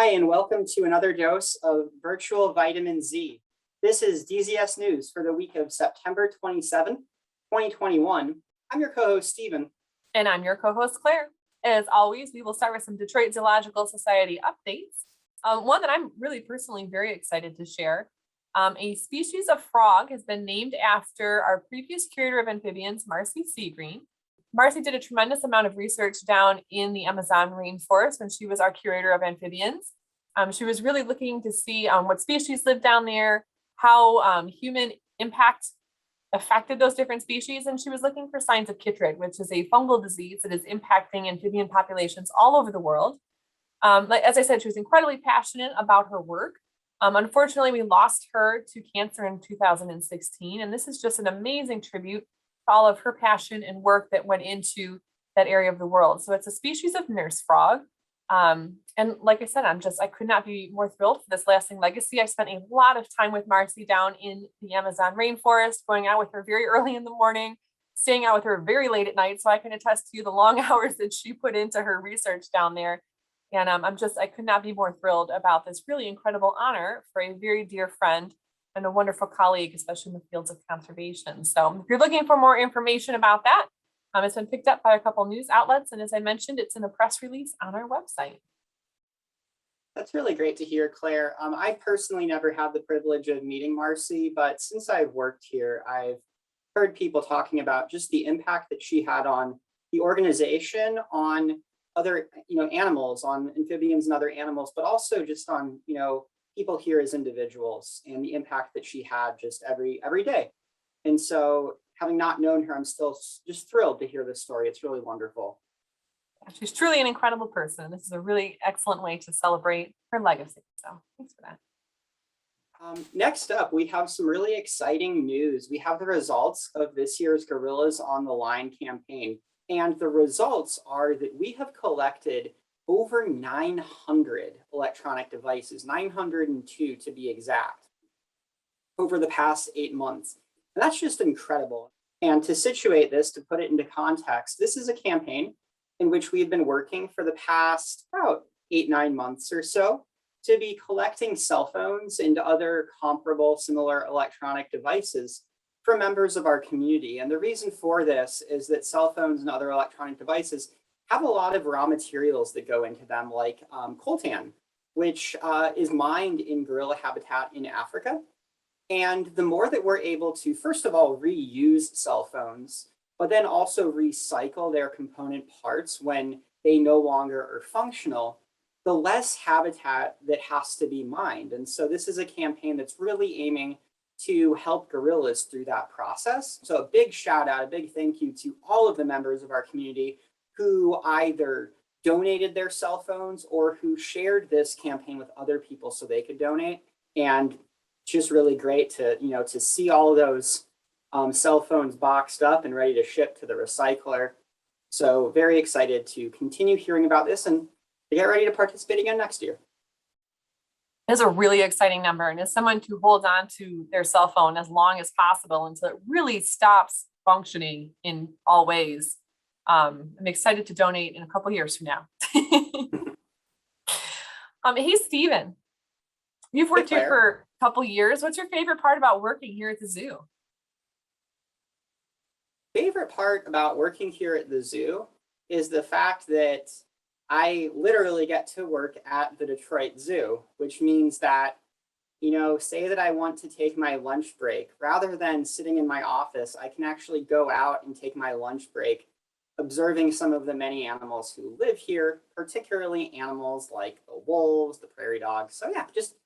Hi, and welcome to another dose of virtual vitamin Z. This is DZS News for the week of September 27th, 2021. I'm your co-host, Stephen. And I'm your co-host, Claire. As always, we will start with some Detroit Zoological Society updates. One that I'm really personally very excited to share. A species of frog has been named after our previous curator of amphibians, Marcy Seagreen. Marcy did a tremendous amount of research down in the Amazon rainforest when she was our curator of amphibians. She was really looking to see what species live down there, how human impact affected those different species, and she was looking for signs of chytrid, which is a fungal disease that is impacting amphibian populations all over the world. As I said, she was incredibly passionate about her work. Unfortunately, we lost her to cancer in 2016, and this is just an amazing tribute all of her passion and work that went into that area of the world. So it's a species of nurse frog. And like I said, I could not be more thrilled for this lasting legacy. I spent a lot of time with Marcy down in the Amazon rainforest, going out with her very early in the morning, staying out with her very late at night. So I can attest to you the long hours that she put into her research down there. And I could not be more thrilled about this really incredible honor for a very dear friend and a wonderful colleague, especially in the fields of conservation. So if you're looking for more information about that, it's been picked up by a couple news outlets. And as I mentioned, it's in a press release on our website. That's really great to hear, Claire. I personally never had the privilege of meeting Marcy, but since I've worked here, I've heard people talking about just the impact that she had on the organization, on other, animals, on amphibians and other animals, but also just on, people here as individuals and the impact that she had just every day. And so having not known her, I'm still just thrilled to hear this story. It's really wonderful. She's truly an incredible person. This is a really excellent way to celebrate her legacy. So thanks for that. Next up, we have some really exciting news. We have the results of this year's Gorillas on the Line campaign. And the results are that we have collected over 900 electronic devices, 902 to be exact, over the past 8 months. And that's just incredible. And to situate this, to put it into context, this is a campaign in which we've been working for the past about 8-9 months or so to be collecting cell phones and other comparable similar electronic devices for members of our community. And the reason for this is that cell phones and other electronic devices have a lot of raw materials that go into them, like coltan, which is mined in gorilla habitat in Africa. And the more that we're able to, first of all, reuse cell phones, but then also recycle their component parts when they no longer are functional, the less habitat that has to be mined. And so this is a campaign that's really aiming to help gorillas through that process. So a big shout out, a big thank you to all of the members of our community who either donated their cell phones or who shared this campaign with other people so they could donate. And just really great to, to see all of those cell phones boxed up and ready to ship to the recycler. So very excited to continue hearing about this and to get ready to participate again next year. It's a really exciting number. And as someone who holds on to their cell phone as long as possible until it really stops functioning in all ways, I'm excited to donate in a couple years from now. Hey, Stephen, you've worked here for a couple years. What's your favorite part about working here at the zoo? Favorite part about working here at the zoo is the fact that I literally get to work at the Detroit Zoo, which means that, say that I want to take my lunch break, rather than sitting in my office, I can actually go out and take my lunch break, observing some of the many animals who live here, particularly animals like the wolves, the prairie dogs. So yeah, just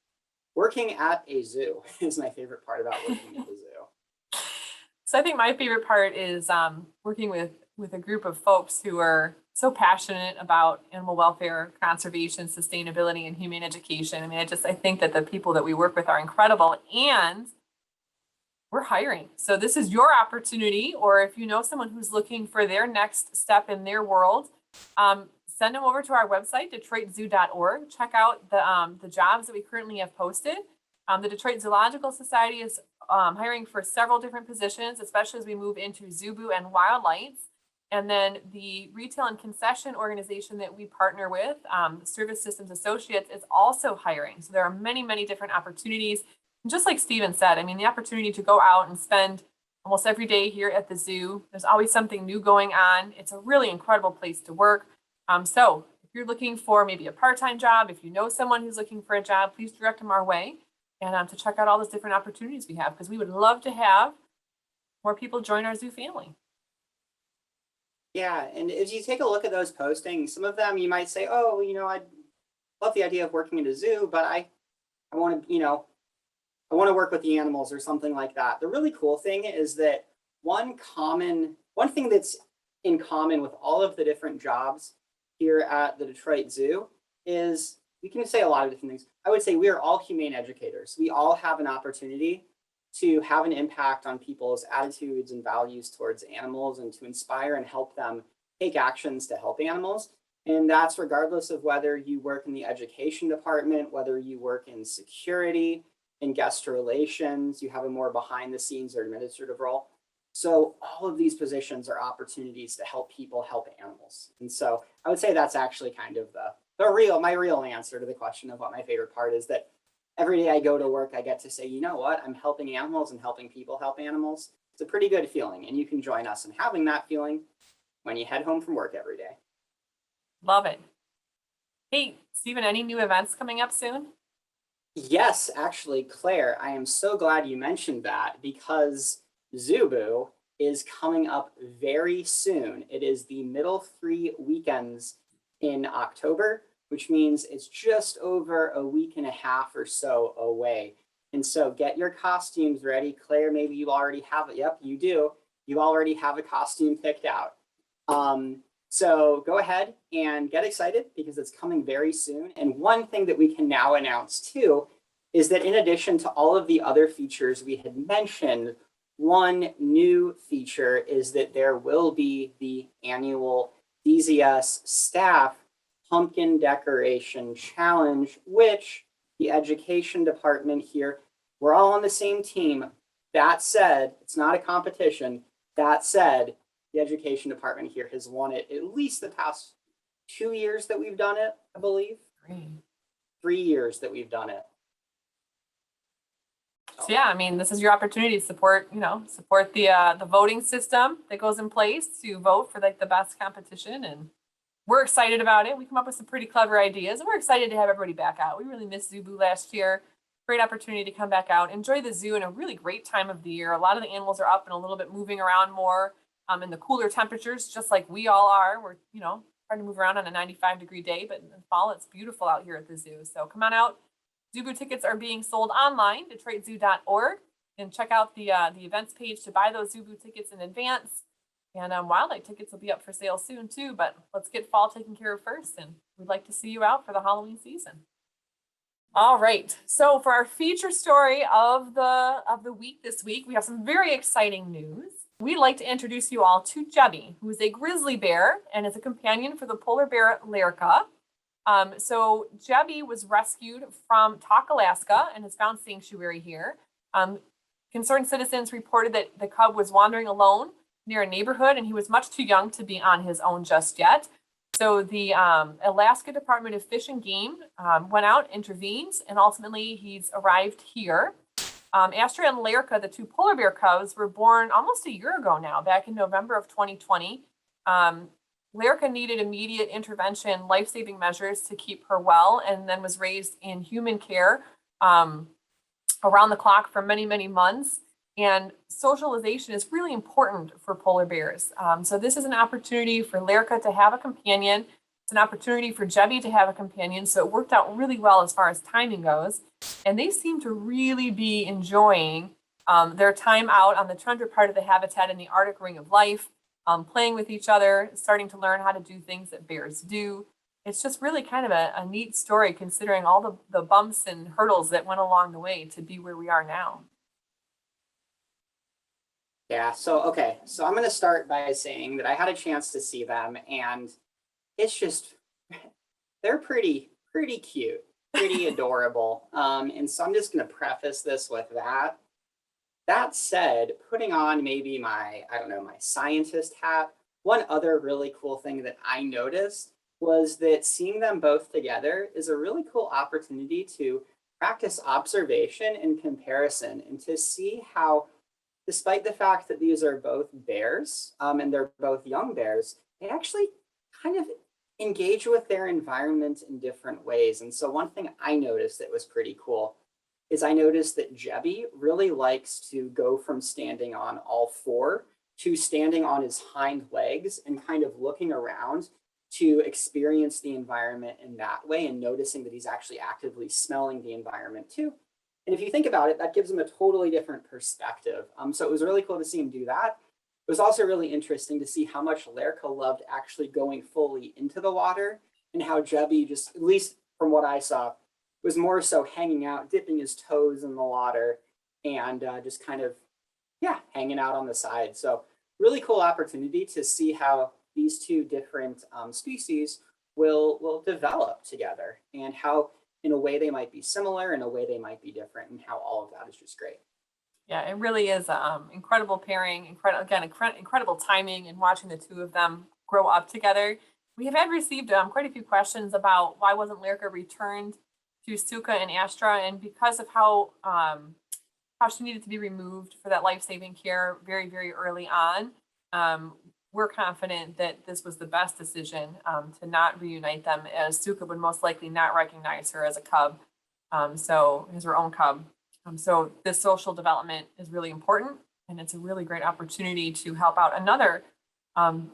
working at a zoo is my favorite part about working at the zoo. So I think my favorite part is working with a group of folks who are so passionate about animal welfare, conservation, sustainability, and humane education. I mean, I think that the people that we work with are incredible, and we're hiring. So this is your opportunity, or if you know someone who's looking for their next step in their world, send them over to our website, DetroitZoo.org. Check out the jobs that we currently have posted. The Detroit Zoological Society is hiring for several different positions, especially as we move into Zubu and wildlife. And then the retail and concession organization that we partner with, Service Systems Associates, is also hiring. So there are many, many different opportunities. And just like Steven said, I mean, the opportunity to go out and spend almost every day here at the zoo. There's always something new going on. It's a really incredible place to work. So if you're looking for maybe a part-time job, if you know someone who's looking for a job, please direct them our way and to check out all those different opportunities we have, because we would love to have more people join our zoo family. Yeah, and if you take a look at those postings, some of them you might say, oh, I love the idea of working at a zoo, but I want to, I want to work with the animals or something like that. The really cool thing is that one thing that's in common with all of the different jobs here at the Detroit Zoo is, we can say a lot of different things. I would say we are all humane educators. We all have an opportunity to have an impact on people's attitudes and values towards animals and to inspire and help them take actions to help animals. And that's regardless of whether you work in the education department, whether you work in security, in guest relations, you have a more behind the scenes or administrative role. So all of these positions are opportunities to help people help animals. And so I would say that's actually kind of my real answer to the question of what my favorite part is, that every day I go to work, I get to say, you know what, I'm helping animals and helping people help animals. It's a pretty good feeling. And you can join us in having that feeling when you head home from work every day. Love it. Hey, Steven, any new events coming up soon? Yes, actually, Claire, I am so glad you mentioned that, because Zubu is coming up very soon. It is the middle 3 weekends in October, which means it's just over a week and a half or so away. And so get your costumes ready. Claire, maybe you already have it. Yep, you do. You already have a costume picked out. So go ahead and get excited, because it's coming very soon. And one thing that we can now announce too is that in addition to all of the other features we had mentioned, one new feature is that there will be the annual DZS staff pumpkin decoration challenge, which the education department here, we're all on the same team. That said, it's not a competition. That said, the education department here has won it at least the past 2 years that we've done it, I believe. 3 years that we've done it. So yeah, I mean, this is your opportunity to support the voting system that goes in place to vote for like the best competition. And we're excited about it. We come up with some pretty clever ideas, and we're excited to have everybody back out. We really missed Zubu last year. Great opportunity to come back out, enjoy the zoo in a really great time of the year. A lot of the animals are up and a little bit moving around more in the cooler temperatures, just like we all are. We're, trying to move around on a 95-degree day, but in the fall, it's beautiful out here at the zoo. So come on out. Zubu tickets are being sold online, DetroitZoo.org, and check out the events page to buy those Zubu tickets in advance. And wildlife tickets will be up for sale soon too, but let's get fall taken care of first, and we'd like to see you out for the Halloween season. All right, so for our feature story of the week this week, we have some very exciting news. We'd like to introduce you all to Jebbie, who is a grizzly bear and is a companion for the polar bear Lyrica. So Jebbie was rescued from Tok, Alaska, and has found sanctuary here. Concerned citizens reported that the cub was wandering alone near a neighborhood, and he was much too young to be on his own just yet. So the Alaska Department of Fish and Game went out, intervened, and ultimately he's arrived here. Astrid and Lyrica, the two polar bear cubs, were born almost a year ago now, back in November of 2020. Lyrica needed immediate intervention, life-saving measures to keep her well, and then was raised in human care around the clock for many, many months. And socialization is really important for polar bears. So this is an opportunity for Lyrica to have a companion. It's an opportunity for Jebbie to have a companion. So it worked out really well as far as timing goes. And they seem to really be enjoying their time out on the tundra part of the habitat in the Arctic Ring of Life, playing with each other, starting to learn how to do things that bears do. It's just really kind of a neat story, considering all the bumps and hurdles that went along the way to be where we are now. Yeah, so I'm going to start by saying that I had a chance to see them, and it's just, they're pretty cute, pretty adorable. And so I'm just going to preface this with that. That said, putting on maybe my scientist hat, One other really cool thing that I noticed was that seeing them both together is a really cool opportunity to practice observation and comparison and to see how, despite the fact that these are both bears and they're both young bears, they actually kind of engage with their environment in different ways. And so one thing I noticed that was pretty cool is I noticed that Jebbie really likes to go from standing on all four to standing on his hind legs and kind of looking around to experience the environment in that way and noticing that he's actually actively smelling the environment too. And if you think about it, that gives him a totally different perspective. So it was really cool to see him do that. It was also really interesting to see how much Lerka loved actually going fully into the water and how Jebbie, just at least from what I saw, was more so hanging out, dipping his toes in the water and just kind of, yeah, hanging out on the side. So really cool opportunity to see how these two different species will develop together and how in a way they might be similar, in a way they might be different, and how all of that is just great. Yeah, it really is incredible pairing, incredible timing and watching the two of them grow up together. We have had received quite a few questions about why wasn't Lerka returned to Suka and Astra, and because of how she needed to be removed for that life-saving care very, very early on, we're confident that this was the best decision to not reunite them, as Suka would most likely not recognize her as a cub, so as her own cub. So this social development is really important, and it's a really great opportunity to help out another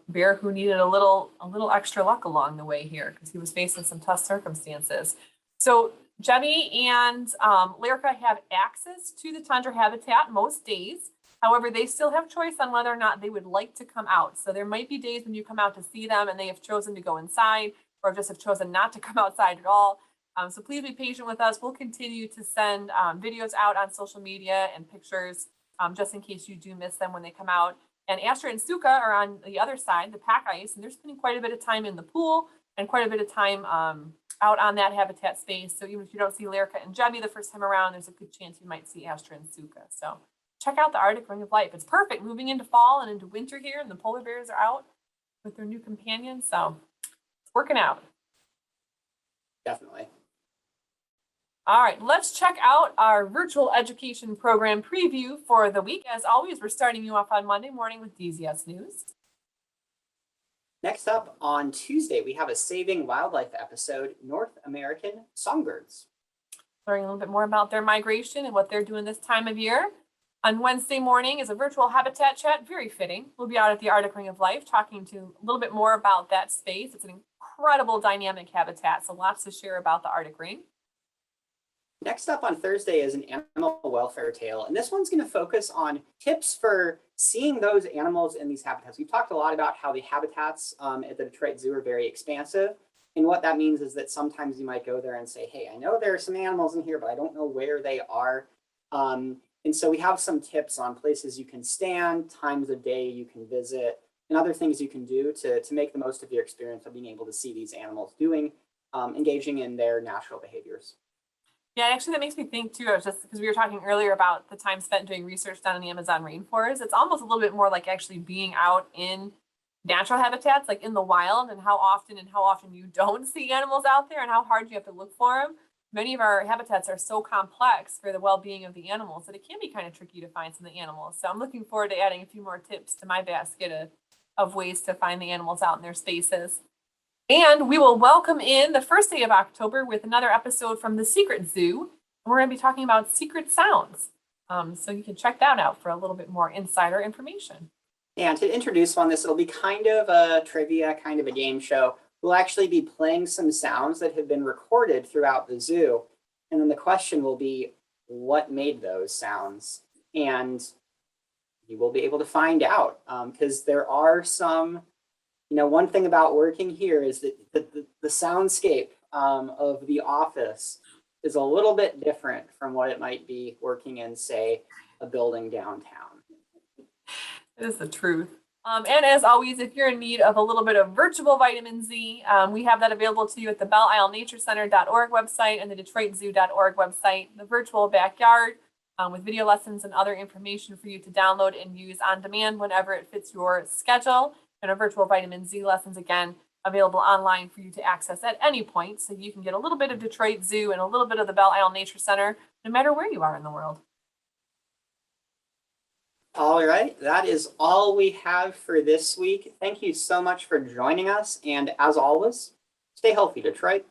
bear who needed a little extra luck along the way here because he was facing some tough circumstances. So Jebbie and Lerka have access to the tundra habitat most days. However, they still have choice on whether or not they would like to come out. So there might be days when you come out to see them and they have chosen to go inside or just have chosen not to come outside at all. So please be patient with us. We'll continue to send videos out on social media and pictures just in case you do miss them when they come out. And Astra and Suka are on the other side, the pack ice, and they're spending quite a bit of time in the pool and quite a bit of time out on that habitat space. So even if you don't see Lerka and Jebbie the first time around, there's a good chance you might see Astra and Suka. So check out the Arctic Ring of Life. It's perfect moving into fall and into winter here, and the polar bears are out with their new companions. So it's working out. Definitely. All right, let's check out our virtual education program preview for the week. As always, we're starting you off on Monday morning with DZS News. Next up on Tuesday, we have a Saving Wildlife episode, North American Songbirds. Learning a little bit more about their migration and what they're doing this time of year. On Wednesday morning is a virtual habitat chat, very fitting. We'll be out at the Arctic Ring of Life talking to a little bit more about that space. It's an incredible dynamic habitat, so lots to share about the Arctic Ring. Next up on Thursday is an animal welfare tale, and this one's going to focus on tips for seeing those animals in these habitats. We've talked a lot about how the habitats at the Detroit Zoo are very expansive, and what that means is that sometimes you might go there and say, hey, I know there are some animals in here, but I don't know where they are. And so we have some tips on places you can stand, times of day you can visit, and other things you can do to make the most of your experience of being able to see these animals engaging in their natural behaviors. Yeah, actually, that makes me think too, just because we were talking earlier about the time spent doing research down in the Amazon rainforest. It's almost a little bit more like actually being out in natural habitats, like in the wild, and how often you don't see animals out there and how hard you have to look for them. Many of our habitats are so complex for the well-being of the animals that it can be kind of tricky to find some of the animals. So I'm looking forward to adding a few more tips to my basket of ways to find the animals out in their spaces. And we will welcome in the first day of October with another episode from the Secret Zoo. We're going to be talking about secret sounds. So you can check that out for a little bit more insider information. And to introduce on this, it'll be kind of a trivia, kind of a game show. We'll actually be playing some sounds that have been recorded throughout the zoo. And then the question will be, what made those sounds? And you will be able to find out because there are some. One thing about working here is that the soundscape of the office is a little bit different from what it might be working in, say, a building downtown. It is the truth. And as always, if you're in need of a little bit of virtual vitamin Z, we have that available to you at the BelleIsleNatureCenter.org website and the DetroitZoo.org website, the virtual backyard with video lessons and other information for you to download and use on demand whenever it fits your schedule. and our virtual vitamin Z lessons, again, available online for you to access at any point. So you can get a little bit of Detroit Zoo and a little bit of the Belle Isle Nature Center, no matter where you are in the world. All right, that is all we have for this week. Thank you so much for joining us. And as always, stay healthy, Detroit.